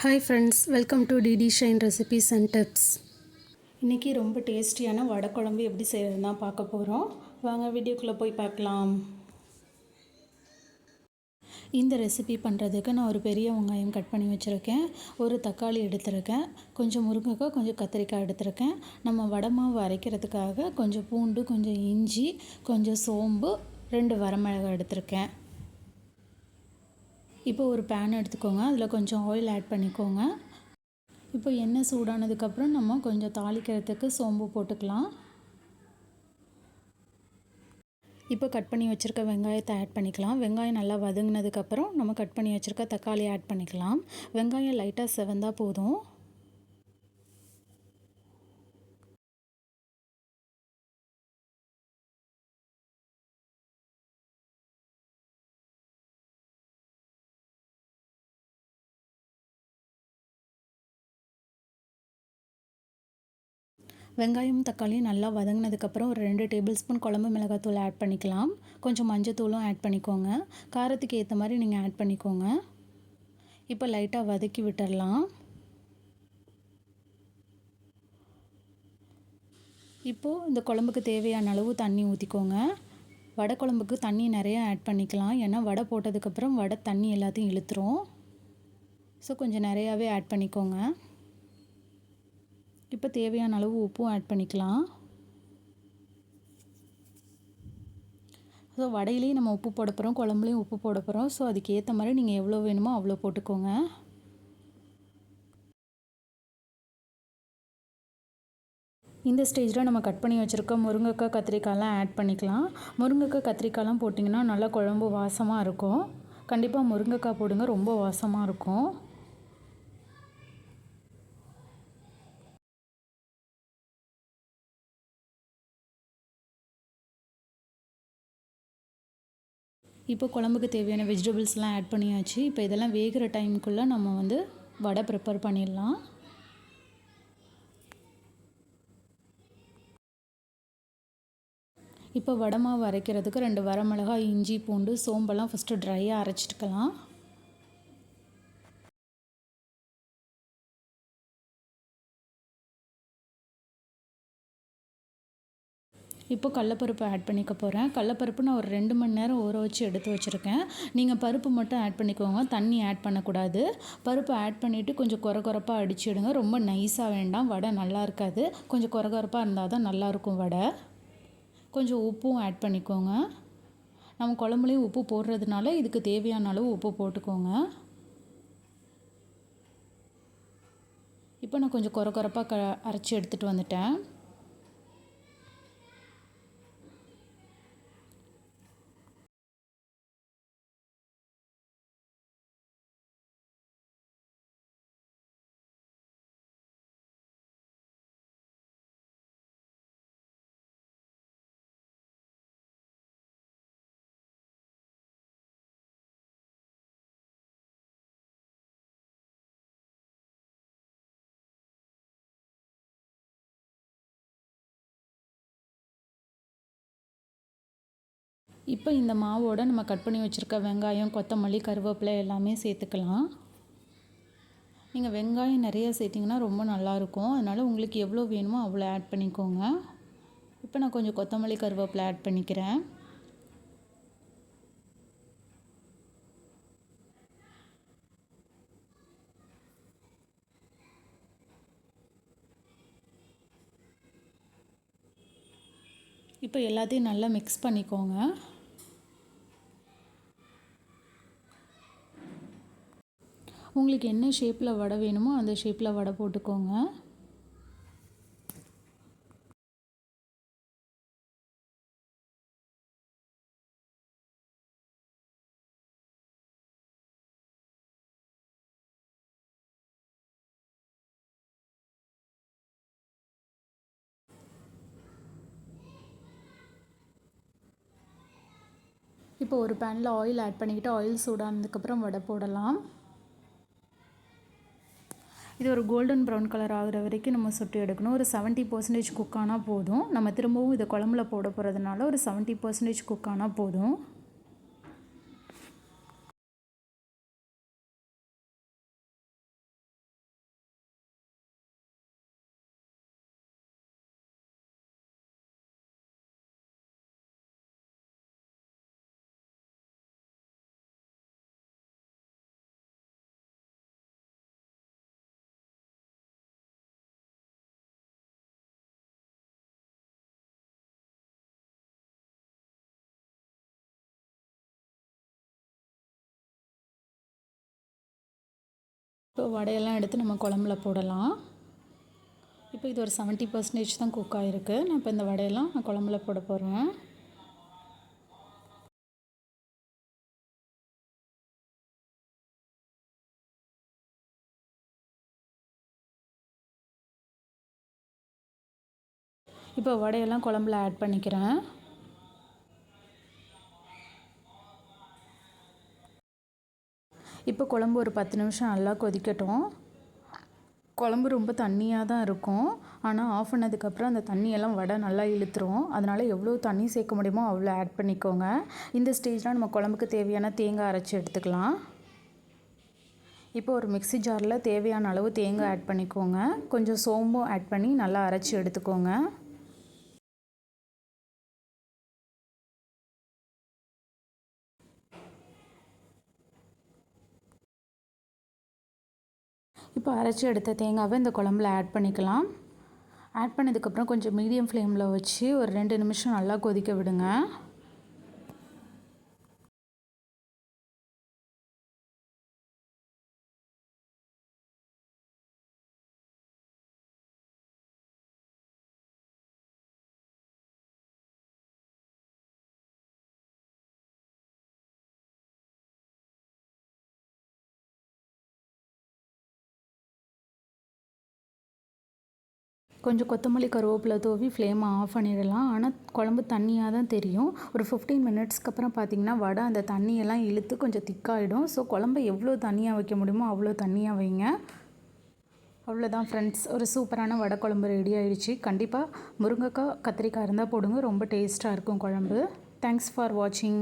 Hi friends, welcome to DD shine recipes and tips. இன்றைக்கி ரொம்ப டேஸ்டியான வடை குழம்பு எப்படி செய்கிறதுனா பார்க்க போகிறோம். வாங்க வீடியோக்குள்ளே போய் பார்க்கலாம். இந்த ரெசிபி பண்ணுறதுக்கு நான் ஒரு பெரிய வெங்காயம் கட் பண்ணி வச்சுருக்கேன், ஒரு தக்காளி எடுத்துருக்கேன், கொஞ்சம் முருங்கைக்காய், கொஞ்சம் கத்திரிக்காய் எடுத்துருக்கேன். நம்ம வடை மாவு அரைக்கிறதுக்காக கொஞ்சம் பூண்டு, கொஞ்சம் இஞ்சி, கொஞ்சம் சோம்பு, 2 வரமிளகாய் எடுத்திருக்கேன். இப்போ ஒரு பேன் எடுத்துக்கோங்க, அதில் கொஞ்சம் ஆயில் ஆட் பண்ணிக்கோங்க. இப்போ எண்ணெய் சூடானதுக்கப்புறம் நம்ம கொஞ்சம் தாளிக்கிறதுக்கு சோம்பு போட்டுக்கலாம். இப்போ கட் பண்ணி வச்சுருக்க வெங்காயத்தை ஆட் பண்ணிக்கலாம். வெங்காயம் நல்லா வதங்கினதுக்கப்புறம் நம்ம கட் பண்ணி வச்சுருக்க தக்காளி ஆட் பண்ணிக்கலாம். வெங்காயம் லைட்டாக செவந்தா போதும். வெங்காயம் தக்காளியும் நல்லா வதங்கினதுக்கப்புறம் ஒரு 2 டேபிள் ஸ்பூன் குழம்பு மிளகாத்தூள் ஆட் பண்ணிக்கலாம். கொஞ்சம் மஞ்சத்தூளும் ஆட் பண்ணிக்கோங்க. காரத்துக்கு ஏற்ற மாதிரி நீங்கள் ஆட் பண்ணிக்கோங்க. இப்போ லைட்டாக வதக்கி விட்டுடலாம். இப்போது இந்த குழம்புக்கு தேவையான அளவு தண்ணி ஊற்றிக்கோங்க. வடை குழம்புக்கு தண்ணி நிறையா ஆட் பண்ணிக்கலாம், ஏன்னா வடை போட்டதுக்கப்புறம் வடை தண்ணி எல்லாத்தையும் இழுத்துரும். ஸோ கொஞ்சம் நிறையாவே ஆட் பண்ணிக்கோங்க. இப்போ தேவையான அளவு உப்பும் ஆட் பண்ணிக்கலாம். ஸோ வடையிலையும் நம்ம உப்பு போட போகிறோம், குழம்புலையும் உப்பு போட போகிறோம். ஸோ அதுக்கு ஏற்ற மாதிரி நீங்கள் எவ்வளோ வேணுமோ அவ்வளோ போட்டுக்கோங்க. இந்த ஸ்டேஜில் நம்ம கட் பண்ணி வச்சுருக்க முருங்கைக்காய், கத்திரிக்காயெலாம் ஆட் பண்ணிக்கலாம். முருங்கைக்காய், கத்திரிக்காயெலாம் போட்டிங்கன்னா நல்லா குழம்பு வாசமாக இருக்கும். கண்டிப்பாக முருங்கைக்காய் போடுங்க, ரொம்ப வாசமாக இருக்கும். இப்போ குழம்புக்கு தேவையான வெஜிடபிள்ஸ்லாம் ஆட் பண்ணியாச்சு. இப்போ இதெல்லாம் வேகிற டைமுக்குள்ளே நம்ம வடை ப்ரிப்பேர் பண்ணிடலாம். இப்போ வடை மாவு அரைக்கிறதுக்கு 2 வரமிளகாய், இஞ்சி, பூண்டு, சோம்பெல்லாம் ஃபஸ்ட்டு ட்ரையாக அரைச்சிட்டுக்கலாம். இப்போ கடலப்பருப்பு ஆட் பண்ணிக்க போகிறேன். கடலப்பருப்பு நான் ஒரு 2 மணி நேரம் ஊற வச்சு எடுத்து வச்சுருக்கேன். நீங்கள் பருப்பு மட்டும் ஆட் பண்ணிக்கோங்க, தண்ணி ஆட் பண்ணக்கூடாது. பருப்பு ஆட் பண்ணிவிட்டு கொஞ்சம் கொரகொரப்பாக அடிச்சிடுங்க. ரொம்ப நைஸாக வேண்டாம், வடை நல்லா இருக்காது. கொஞ்சம் கொரகொரப்பாக இருந்தால் தான் நல்லாயிருக்கும் வடை. கொஞ்சம் உப்பும் ஆட் பண்ணிக்கோங்க. நம்ம குழம்புலையும் உப்பு போடுறதுனால இதுக்கு தேவையான அளவு உப்பு போட்டுக்கோங்க. இப்போ நான் கொஞ்சம் கொரகொரப்பாக அரைச்சி எடுத்துகிட்டு வந்துட்டேன். இப்போ இந்த மாவோட நம்ம கட் பண்ணி வச்சுருக்க வெங்காயம், கொத்தமல்லி, கருவேப்பிலை எல்லாமே சேர்த்துக்கலாம். நீங்கள் வெங்காயம் நிறைய சேர்த்திங்கன்னா ரொம்ப நல்லாயிருக்கும். அதனால் உங்களுக்கு எவ்வளோ வேணுமோ அவ்வளோ ஆட் பண்ணிக்கோங்க. இப்போ நான் கொஞ்சம் கொத்தமல்லி, கருவேப்பிலை ஆட் பண்ணிக்கிறேன். இப்போ எல்லாத்தையும் நல்லா மிக்ஸ் பண்ணிக்கோங்க. உங்களுக்கு என்ன ஷேப்பில் வடை வேணுமோ அந்த ஷேப்பில் வடை போட்டுக்கோங்க. இப்போ ஒரு பேனில் ஆயில் ஆட் பண்ணிக்கிட்டு ஆயில் சூடானதுக்கப்புறம் வடை போடலாம். இது ஒரு கோல்டன் ப்ரௌன் கலர் ஆகிற வரைக்கும் நம்ம சுட்டு எடுக்கணும். ஒரு 70% குக் ஆனால் போதும். நம்ம திரும்பவும் இதை குழம்புல போட போகிறதுனால ஒரு 70% குக் ஆனால் போதும். இப்போ வடையெல்லாம் எடுத்து நம்ம குழம்புல போடலாம். இப்போ இது ஒரு 70% தான் குக் ஆகிருக்கு. நான் இப்போ இந்த வடையெல்லாம் நான் குழம்புல போட போகிறேன். இப்போ வடையெல்லாம் குழம்புல ஆட் பண்ணிக்கிறேன். இப்போ குழம்பு ஒரு 10 நிமிஷம் நல்லா கொதிக்கட்டும். குழம்பு ரொம்ப தண்ணியாக தான் இருக்கும். ஆனால் ஆஃப் பண்ணதுக்கப்புறம் அந்த தண்ணியெல்லாம் வடை நல்லா இழுத்துரும். அதனால் எவ்வளோ தண்ணி சேர்க்க முடியுமோ அவ்வளோ ஆட் பண்ணிக்கோங்க. இந்த ஸ்டேஜில் நம்ம குழம்புக்கு தேவையான தேங்காய் அரைச்சி எடுத்துக்கலாம். இப்போ ஒரு மிக்ஸி ஜாரில் தேவையான அளவு தேங்காய் ஆட் பண்ணிக்கோங்க. கொஞ்சம் சோம்பும் ஆட் பண்ணி நல்லா அரைச்சி எடுத்துக்கோங்க. இப்போ அரைச்சி எடுத்த தேங்காவை இந்த குழம்புல ஆட் பண்ணிக்கலாம். ஆட் பண்ணதுக்கப்புறம் கொஞ்சம் மீடியம் ஃப்ளேமில் வச்சு ஒரு 2 நிமிஷம் நல்லா கொதிக்க விடுங்க. கொஞ்சம் கொத்தமல்லி கருவேப்பிலை தூவி ஃப்ளேமை ஆஃப் பண்ணிடலாம். ஆனால் குழம்பு தண்ணியாக தான் தெரியும். ஒரு 15 மினிட்ஸ்க்கு அப்புறம் பார்த்திங்கன்னா வடை அந்த தண்ணியெல்லாம் இழுத்து கொஞ்சம் திக்காகிடும். ஸோ குழம்பு எவ்வளோ தண்ணியாக வைக்க முடியுமோ அவ்வளோ தண்ணியாக வைங்க. அவ்வளோதான் ஃப்ரெண்ட்ஸ், ஒரு சூப்பரான வடை குழம்பு ரெடி ஆகிடுச்சு. கண்டிப்பாக முருங்கைக்காய் கத்திரிக்காய் இருந்தால் போடுங்க, ரொம்ப டேஸ்ட்டாக இருக்கும் குழம்பு. தேங்க்ஸ் ஃபார் வாட்சிங்.